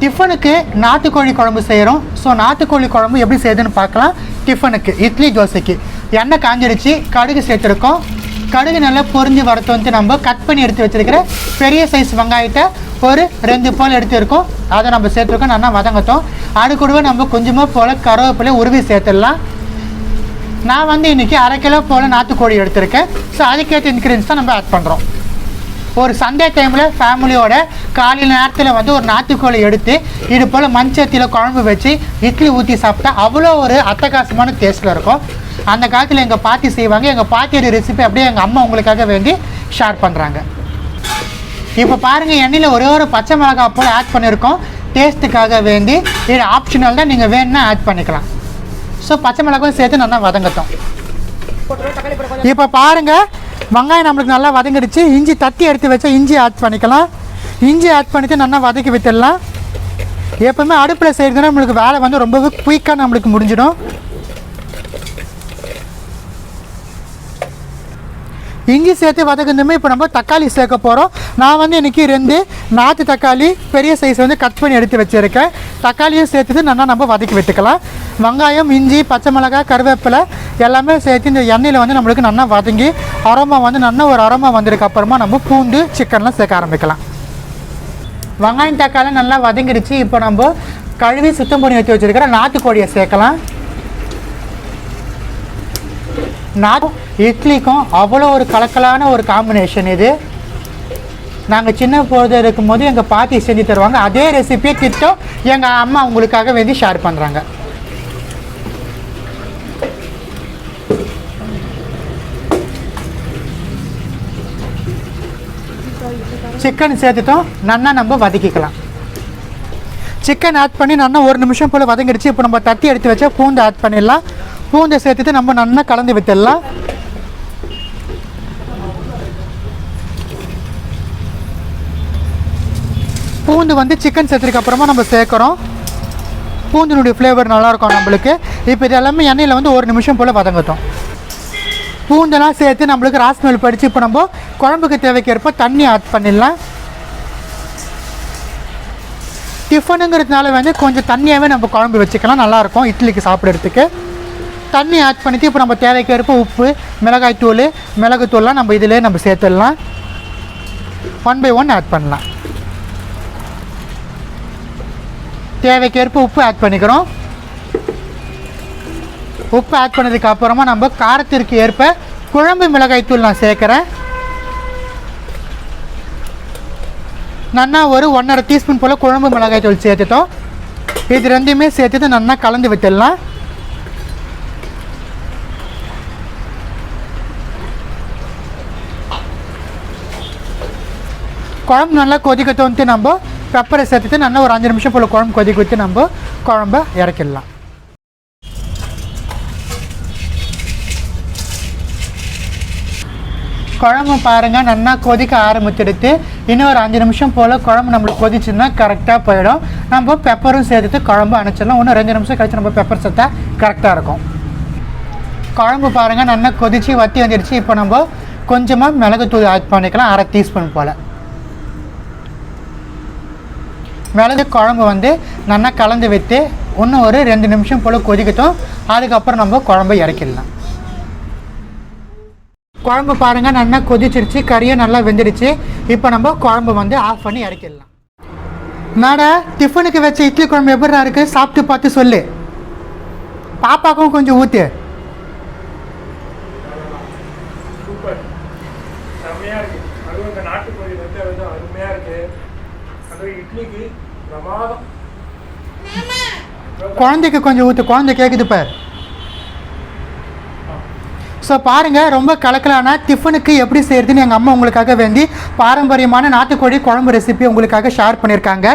டிஃபனுக்கு நாட்டுக்கோழி குழம்பு செய்கிறோம். ஸோ நாட்டுக்கோழி குழம்பு எப்படி செய்யுதுன்னு பார்க்கலாம். டிஃபனுக்கு இட்லி தோசைக்கு எண்ணெய் காஞ்சிருச்சு, கடுகு சேர்த்துருக்கோம். கடுகு நல்லா பொரிஞ்சு வரத்து வந்து நம்ம கட் பண்ணி எடுத்து வச்சுருக்கிற பெரிய சைஸ் வெங்காயத்தை ஒரு 2 போல் எடுத்துருக்கோம். அதை நம்ம சேர்த்துருக்கோம், நல்லா வதங்கட்டும். அது கூடவே நம்ம கொஞ்சமாக போல் கருவேப்பிலை உருவி சேர்த்துடலாம். நான் வந்து இன்றைக்கி 1/2 கிலோ போல் நாட்டுக்கோழி எடுத்திருக்கேன். ஸோ அதுக்கேற்ற இன்க்ரீடியன்ஸ் தான் நம்ம ஆட் பண்ணுறோம். ஒரு சண்டே டைமில் ஃபேமிலியோட காலையில் நேரத்தில் வந்து ஒரு நாட்டுக்கோழி எடுத்து இது போல் மண்சட்டியில் குழம்பு வச்சு இட்லி ஊற்றி சாப்பிட்டா அவ்வளோ ஒரு அட்டகாசமான டேஸ்ட்டில் இருக்கும். அந்த காலத்தில் எங்கள் பாட்டி செய்வாங்க. எங்கள் பாட்டியோட ரெசிபி அப்படியே எங்கள் அம்மா உங்களுக்காக வேண்டி ஷேர் பண்ணுறாங்க. இப்போ பாருங்கள், எண்ணெயில் ஒரே ஒரு பச்சை மிளகாய் போல் ஆட் பண்ணியிருக்கோம். டேஸ்ட்டுக்காக வேண்டி இது ஆப்ஷனல் தான், நீங்கள் வேணும்னா ஆட் பண்ணிக்கலாம். ஸோ பச்சை மிளகாயும் சேர்த்து நல்லா வதங்கட்டும். இப்போ பாருங்கள், வெங்காயம் நம்மளுக்கு நல்லா வதங்கிடுச்சு. இஞ்சி தட்டி எடுத்து வச்சா இஞ்சி ஆட் பண்ணிக்கலாம். இஞ்சி ஆட் பண்ணிவிட்டு நல்லா வதக்கி விட்டுடலாம். எப்போவுமே அடுப்பில் செய்கிறதுனா நம்மளுக்கு வேலை வந்து ரொம்பவே குயிக்காக நம்மளுக்கு முடிஞ்சிடும். இஞ்சி சேர்த்து வதக்குந்துமே இப்போ நம்ம தக்காளி சேர்க்க போகிறோம். நான் வந்து இன்றைக்கி 2 நாட்டு தக்காளி பெரிய சைஸ் வந்து கட் பண்ணி எடுத்து வச்சுருக்கேன். தக்காளியும் சேர்த்துட்டு நல்லா நம்ம வதக்கி விட்டுக்கலாம். வெங்காயம், இஞ்சி, பச்சை மிளகாய், கருவேப்பிலை எல்லாமே சேர்த்து இந்த எண்ணெயில் வந்து நம்மளுக்கு நல்லா வதங்கி அரோமா வந்து நல்ல ஒரு அரோமா வந்ததுக்கு அப்புறமா நம்ம பூண்டு சிக்கன்லாம் சேர்க்க ஆரம்பிக்கலாம். வெங்காயம் தக்காளி நல்லா வதங்கிடுச்சு. இப்போ நம்ம கழுவி சுத்தம் பண்ணி வச்சு வச்சுருக்கிற நாட்டுக்கோழியை சேர்க்கலாம். இட்லிக்கும் அவ்வளோ ஒரு கலக்கலான ஒரு காம்பினேஷன் இது. நாங்கள் சின்ன பொழுது இருக்கும்போது எங்கள் பாட்டி செஞ்சு தருவாங்க. அதே ரெசிபியை திட்டம் எங்கள் அம்மா உங்களுக்காக வேண்டி ஷேர் பண்ணுறாங்க. சிக்கன் சேர்த்துட்டோம், நல்லா நம்ம வதக்கிக்கலாம். சிக்கன் ஆட் பண்ணி நல்லா 1 நிமிஷம் போல் வதங்கிடுச்சு. இப்போ நம்ம தட்டி எடுத்து வச்சா பூண்டு ஆட் பண்ணிடலாம். பூண்டை சேர்த்துட்டு நம்ம நல்லா கலந்து விட்டுடலாம். பூண்டு வந்து சிக்கன் சேர்த்துக்கு அப்புறமா நம்ம சேர்க்குறோம். பூண்டினுடைய ஃப்ளேவர் நல்லாயிருக்கும் நம்மளுக்கு. இப்போ இது எல்லாமே எண்ணெயில் வந்து 1 நிமிஷம் போல் வதங்கட்டும். பூண்டெல்லாம் சேர்த்து நம்மளுக்கு ராஸ்மெல் படித்து இப்போ நம்ம குழம்புக்கு தேவைக்கேற்ப தண்ணி ஆட் பண்ணிடலாம். டிஃபனுங்கிறதுனால வந்து கொஞ்சம் தண்ணியாகவே நம்ம குழம்பு வச்சுக்கலாம், நல்லாயிருக்கும் இட்லிக்கு சாப்பிட்றதுக்கு. தண்ணி ஆட் பண்ணிவிட்டு இப்போ நம்ம தேவைக்கேற்ப உப்பு, மிளகாய்த்தூள், மிளகுத்தூள்லாம் நம்ம இதிலே நம்ம சேர்த்துடலாம். 1 by 1 ஆட் பண்ணலாம். தேவைக்கேற்ப உப்பு ஆட் பண்ணிக்கிறோம். உப்பு ஆட் பண்ணதுக்கு அப்புறமா நம்ம காரத்திற்கு ஏற்ப குழம்பு மிளகாய்த்தூள் நான் சேர்க்குறேன். நல்லா ஒரு 1.5 டீஸ்பூன் போல் குழம்பு மிளகாய்த்தூள் சேர்த்துட்டோம். இது 2மே சேர்த்துட்டு நல்லா கலந்து விட்டுடலாம். குழம்பு நல்லா கொதிக்கத்தோன்ட்டு நம்ம பெப்பரை சேர்த்துட்டு நல்லா ஒரு 5 நிமிஷம் போல் குழம்பு கொதிக்க வச்சு நம்ம குழம்ப இறக்கிடலாம். குழம்பு பாருங்கள், நல்லா கொதிக்க ஆரம்பிச்சிடுத்து. இன்னும் ஒரு 5 நிமிஷம் போல் குழம்பு நம்மளுக்கு கொதிச்சுன்னா கரெக்டாக போயிடும். நம்ம பெப்பரும் சேர்த்துட்டு குழம்பு அணைச்சிடலாம். இன்னும் 2 நிமிஷம் கழிச்சு நம்ம பெப்பர் சேர்த்தா கரெக்டாக இருக்கும். குழம்பு பாருங்கள், நல்லா கொதித்து வற்றி வந்துடுச்சு. இப்போ நம்ம கொஞ்சமாக மிளகுத்தூள் ஆட் பண்ணிக்கலாம், 1/2 டீஸ்பூன் போல். மிளகு குழம்பு வந்து நல்லா கலந்து விட்டு இன்னும் ஒரு 2 நிமிஷம் போல் கொதிக்கட்டும். அதுக்கப்புறம் நம்ம குழம்பு இறக்கிடலாம். குழம்பு பாருங்கள், நல்லா கொதிச்சிருச்சு, கறியும் நல்லா வெந்துடுச்சு. இப்போ நம்ம குழம்பு வந்து ஆஃப் பண்ணி இறக்கிடலாம். நாடா டிஃபனுக்கு வச்ச இட்லி குழம்பு எப்படிடா இருக்குது, சாப்பிட்டு பார்த்து சொல்லு. பாப்பாக்கும் கொஞ்சம் ஊற்று. குழந்தைக்கு கொஞ்சம் ஊற்று, குழந்தை கேட்குது பார். ஸோ பாருங்கள், ரொம்ப கலக்கலான டிஃபனுக்கு எப்படி செய்கிறதுன்னு எங்கள் அம்மா உங்களுக்காக வேண்டி பாரம்பரியமான நாட்டுக்கோழி குழம்பு ரெசிபி உங்களுக்காக ஷேர் பண்ணியிருக்காங்க.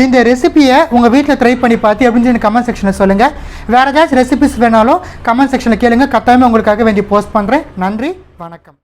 இந்த ரெசிபியை உங்கள் வீட்டில் ட்ரை பண்ணி பார்த்து எப்படின்னு எனக்கு கமெண்ட் செக்ஷனில் சொல்லுங்கள். வேறு ஏதாச்சும் ரெசிபிஸ் வேணாலும் கமெண்ட் செக்ஷனில் கேளுங்க, கட்டாயமாக உங்களுக்காக வேண்டி போஸ்ட் பண்ணுறேன். நன்றி, வணக்கம்.